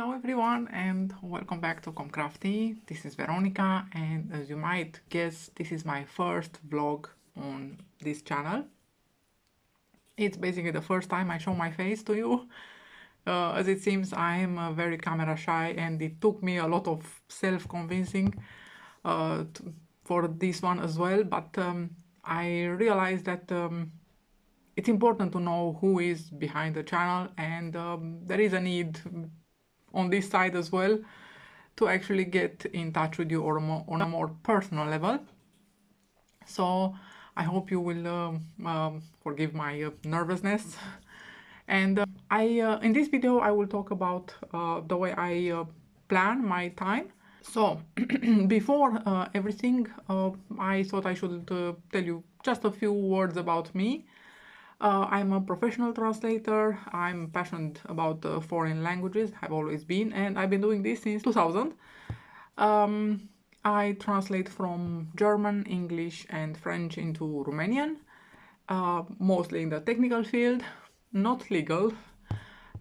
Hello everyone and welcome back to Comcrafty. This is Veronica, and as you might guess, this is my first vlog on this channel. It's basically the first time I show my face to you. As it seems, I am very camera shy, and it took me a lot of self-convincing for this one as well, but I realized that it's important to know who is behind the channel, and there is a need on this side as well to actually get in touch with you on a more personal level. So I hope you will forgive my nervousness. And in this video I will talk about the way I plan my time. So before everything, I thought I should tell you just a few words about me. I'm a professional translator. I'm passionate about foreign languages, have always been, and I've been doing this since 2000. I translate from German, English, and French into Romanian, mostly in the technical field, not legal.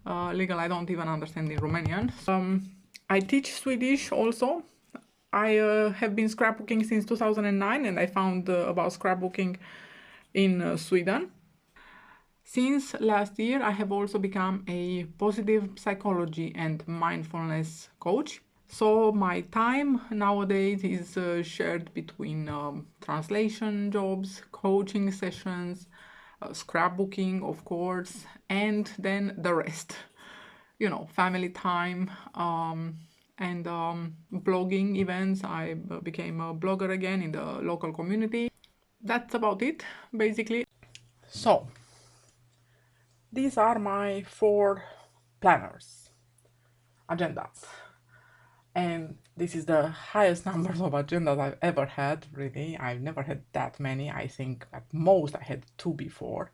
Legal, I don't even understand in Romanian. I teach Swedish also. I have been scrapbooking since 2009, and I found about scrapbooking in Sweden. Since last year, I have also become a positive psychology and mindfulness coach. So my time nowadays is shared between translation jobs, coaching sessions, scrapbooking, of course, and then the rest. You know, family time and blogging events. I became a blogger again in the local community. That's about it, basically. So, these are my 4 planners, agendas. And this is the highest numbers of agendas I've ever had, really. I've never had that many. I think at most I had 2 before.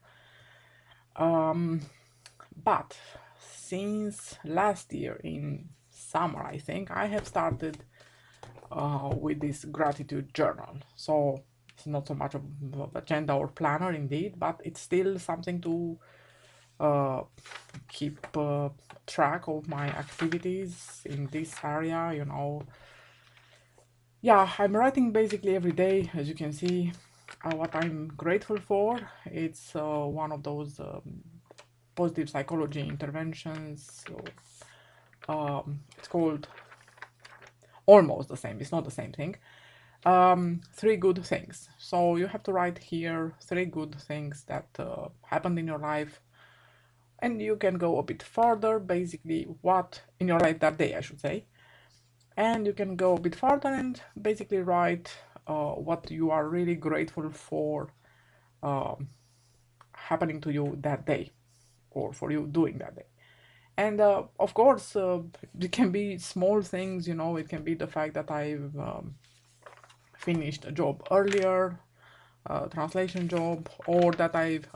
But since last year in summer, I think, I have started with this gratitude journal. So it's not so much of agenda or planner indeed, but it's still something to keep track of my activities in this area, you know. Yeah, I'm writing basically every day, as you can see, what I'm grateful for. It's one of those positive psychology interventions. So, it's called almost the same, it's not the same thing. 3 good things. So you have to write here 3 good things that happened in your life, and you can go a bit further, basically what in your life that day, I should say, and you can go a bit further and basically write what you are really grateful for happening to you that day, or for you doing that day. And of course, it can be small things, you know. It can be the fact that I've finished a job earlier, translation job, or that I've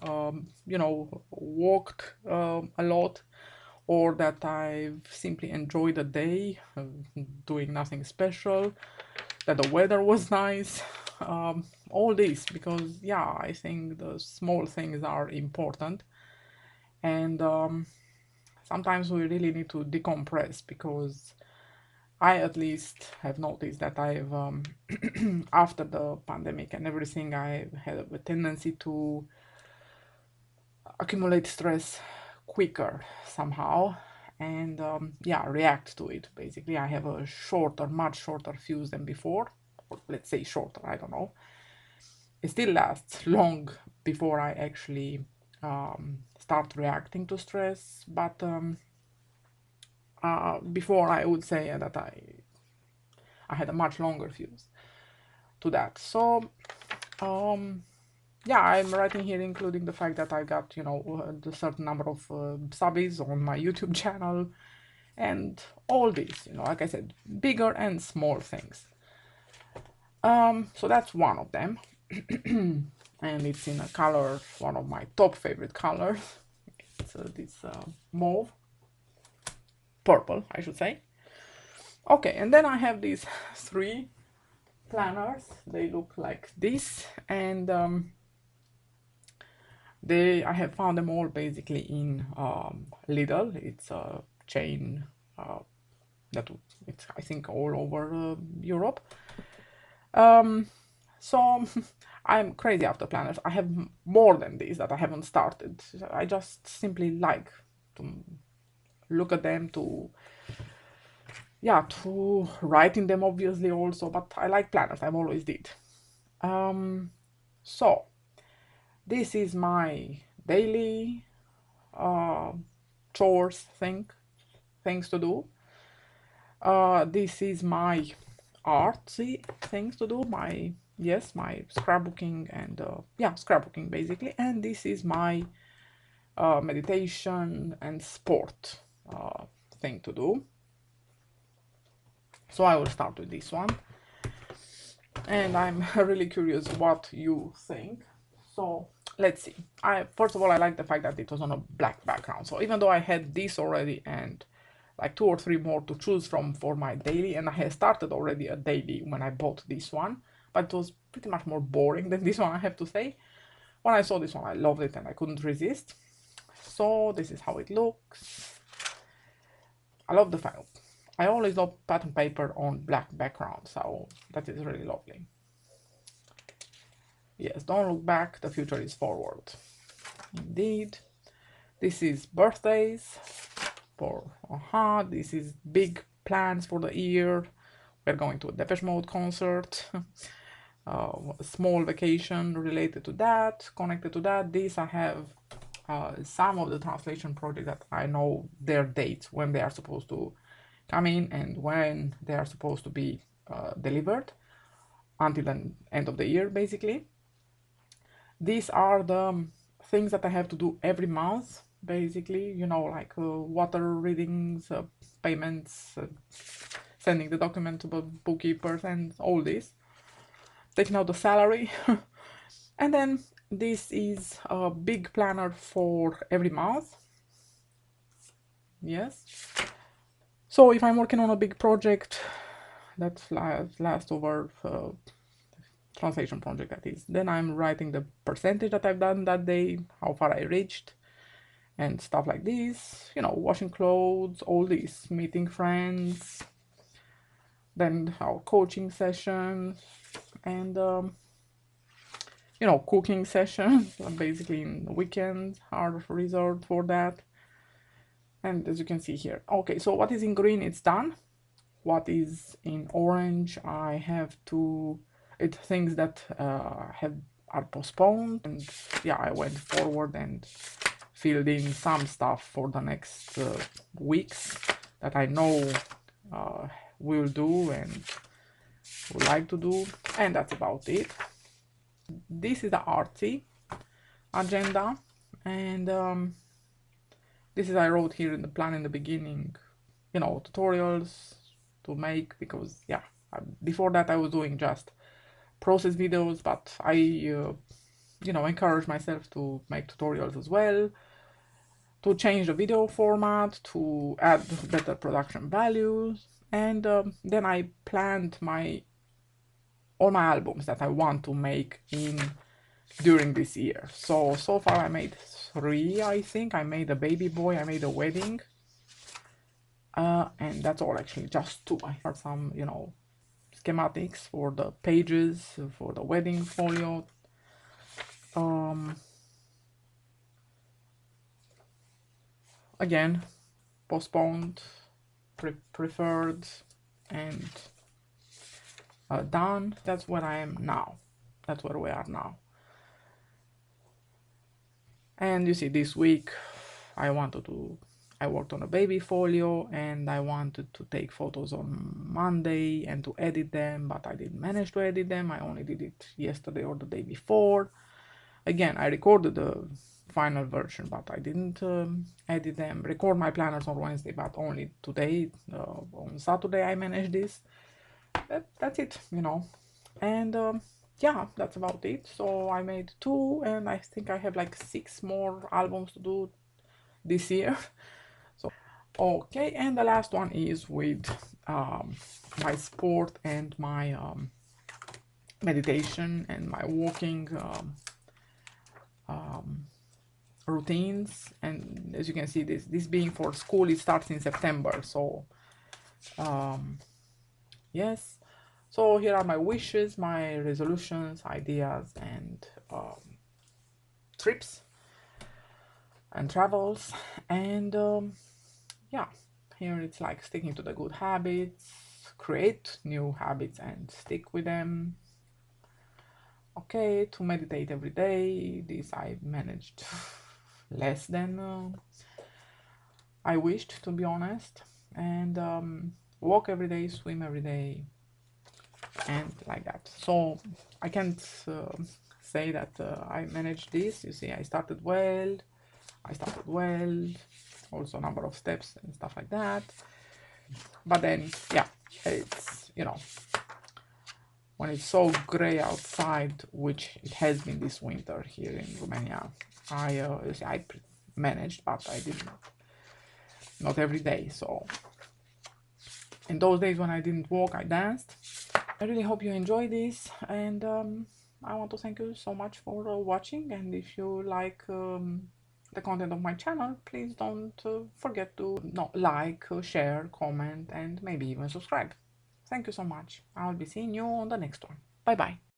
you know, walked a lot, or that I've simply enjoyed the day doing nothing special, that the weather was nice, all this, because yeah, I think the small things are important. And sometimes we really need to decompress, because I at least have noticed that I've after the pandemic and everything, I had a tendency to accumulate stress quicker somehow, and yeah, react to it. Basically, I have a much shorter fuse than before, or let's say shorter, I don't know. It still lasts long before I actually start reacting to stress, but before, I would say that I had a much longer fuse to that. So yeah, I'm writing here including the fact that I got, you know, a certain number of subbies on my YouTube channel, and all these, you know, like I said, bigger and small things. So that's one of them. And it's in a color, one of my top favorite colors. It's this mauve, purple, I should say. Okay, and then I have these 3 planners. They look like this, and I have found them all basically in Lidl. It's a chain it's I think all over Europe. So I'm crazy after planners. I have more than these that I haven't started. I just simply like to look at them, to yeah, to write in them obviously also, but I like planners. I've always did. So this is my daily uh, chores things to do. This is my artsy things to do. My yes, my scrapbooking and yeah, scrapbooking basically. And this is my meditation and sport thing to do. So I will start with this one, and I'm really curious what you think. So let's see. I first of all, I like the fact that it was on a black background. So even though I had this already and like 2 or 3 more to choose from for my daily, and I had started already a daily when I bought this one, but it was pretty much more boring than this one, I have to say. When I saw this one, I loved it and I couldn't resist. So this is how it looks. I love the file. I always love pattern paper on black background, so that is really lovely. Yes, don't look back, the future is forward. Indeed. This is birthdays for this is big plans for the year. We're going to a Depeche Mode concert. A small vacation related to that, connected to that. This I have some of the translation projects that I know their dates when they are supposed to come in and when they are supposed to be delivered until the end of the year basically. These are the things that I have to do every month basically, you know, like water readings, payments, sending the document to the bookkeepers and all this, taking out the salary. And then this is a big planner for every month. Yes. So if I'm working on a big project that lasts over translation project that is, then I'm writing the percentage that I've done that day, how far I reached, and stuff like this, you know, washing clothes, all this, meeting friends, then our coaching sessions, and you know, cooking sessions, basically in the weekends are reserved for that. And as you can see here, okay, so what is in green, it's done. What is in orange, I have to, it's things that are postponed, and yeah, I went forward and filled in some stuff for the next weeks that I know will do and would like to do, and that's about it. This is the artsy agenda, and this is I wrote here in the plan in the beginning, you know, tutorials to make, because yeah, before that I was doing just process videos, but I you know, encourage myself to make tutorials as well, to change the video format, to add better production values, and then I planned all my albums that I want to make during this year. So far I made 3, I think. I made a baby boy, I made a wedding, and that's all actually, just 2. I have some, you know, schematics for the pages for the wedding folio. Again, postponed, preferred, and done. That's where I am now. That's where we are now. And you see, this week I worked on a baby folio, and I wanted to take photos on Monday and to edit them, but I didn't manage to edit them. I only did it yesterday or the day before. Again, I recorded the final version, but I didn't edit them. Record my planners on Wednesday, but only today, on Saturday I managed this. That's it, you know. And yeah, that's about it. So I made 2, and I think I have like 6 more albums to do this year. So okay, and the last one is with my sport and my meditation and my walking routines. And as you can see, this being for school, it starts in September, so Yes, so here are my wishes, my resolutions, ideas, and trips and travels. And yeah, here it's like sticking to the good habits, create new habits and stick with them. Okay, to meditate every day, this I managed less than I wished, to be honest. And walk every day, swim every day, and like that. So I can't say that I managed this. You see, I started well. Also number of steps and stuff like that. But then, yeah, it's, you know, when it's so gray outside, which it has been this winter here in Romania, I managed, but I didn't, not every day. So in those days when I didn't walk, I danced. I really hope you enjoy this, and I want to thank you so much for watching. And if you like the content of my channel, please don't forget to like, share, comment, and maybe even subscribe. Thank you so much. I'll be seeing you on the next one. Bye bye.